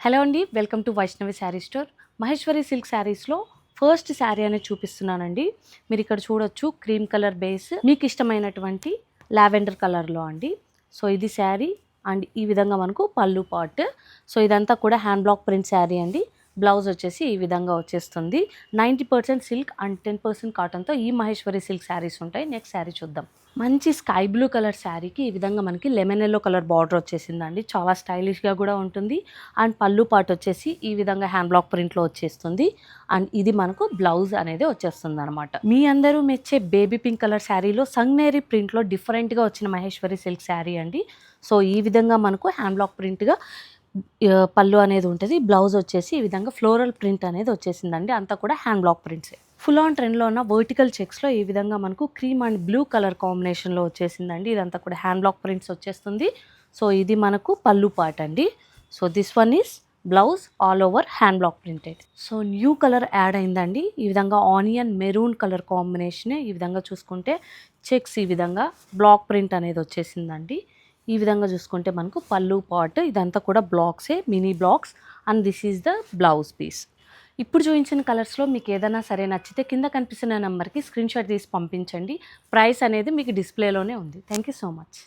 Hello అండి, welcome to Vaishnavi sari store. Maheshwari silk శారీస్లో first sari అనేది చూపిస్తున్నానండి. మీరు ఇక్కడ చూడొచ్చు, క్రీమ్ కలర్ బేస్, మీకు ఇష్టమైనటువంటి లావెండర్ కలర్లో అండి. సో ఇది శారీ అండ్ ఈ విధంగా మనకు పళ్ళు పార్ట్. సో ఇదంతా కూడా హ్యాండ్ బ్లాక్ ప్రింట్ శారీ అండి. బ్లౌజ్ వచ్చేసి ఈ విధంగా వచ్చేస్తుంది. 90% సిల్క్ అండ్ 10% కాటన్తో ఈ మహేశ్వరి సిల్క్ శారీస్ ఉంటాయి. నెక్స్ట్ శారీ చూద్దాం. మంచి స్కై బ్లూ కలర్ శారీకి ఈ విధంగా మనకి లెమన్ ఎల్లో కలర్ బార్డర్ వచ్చేసిందండి. చాలా స్టైలిష్గా కూడా ఉంటుంది. అండ్ పళ్ళు పార్ట్ వచ్చేసి ఈ విధంగా హ్యాండ్ బ్లాక్ ప్రింట్లో వచ్చేస్తుంది. అండ్ ఇది మనకు బ్లౌజ్ అనేది వచ్చేస్తుంది అనమాట. మీ అందరూ మెచ్చే బేబీ పింక్ కలర్ శారీలో సంగ్నేరి ప్రింట్లో డిఫరెంట్గా వచ్చిన మహేశ్వరి సిల్క్ శారీ అండి. సో ఈ విధంగా మనకు హ్యాండ్ బ్లాక్ ప్రింట్గా పళ్ళు అనేది ఉంటుంది. బ్లౌజ్ వచ్చేసి ఈ విధంగా ఫ్లోరల్ ప్రింట్ అనేది వచ్చేసిందండి. అంతా కూడా హ్యాండ్ బ్లాక్ ప్రింట్సే. ఫుల్ ఆన్ ట్రెండ్లో ఉన్న వర్టికల్ చెక్స్లో ఈ విధంగా మనకు క్రీమ్ అండ్ బ్లూ కలర్ కాంబినేషన్లో వచ్చేసిందండి. ఇదంతా కూడా హ్యాండ్ బ్లాక్ ప్రింట్స్ వచ్చేస్తుంది. సో ఇది మనకు పళ్ళు పార్ట్ అండి. So this one is blouse, all over hand block printed. So new colour add అయిందండి. ఈ విధంగా ఆనియన్ మెరూన్ కలర్ కాంబినేషనే. ఈ విధంగా చూసుకుంటే చెక్స్ ఈ విధంగా బ్లాక్ ప్రింట్ అనేది వచ్చేసిందండి. ఈ విధంగా చూసుకుంటే మనకు పళ్ళు పార్ట్, ఇదంతా కూడా బ్లాక్సే, mini blocks. And this is the blouse piece. ఇప్పుడు చూపించిన కలర్స్లో మీకు ఏదైనా సరే నచ్చితే కింద కనిపిస్తున్న నెంబర్కి స్క్రీన్ షాట్ తీసి పంపించండి. ప్రైస్ అనేది మీకు డిస్ప్లేలోనే ఉంది. Thank you so much.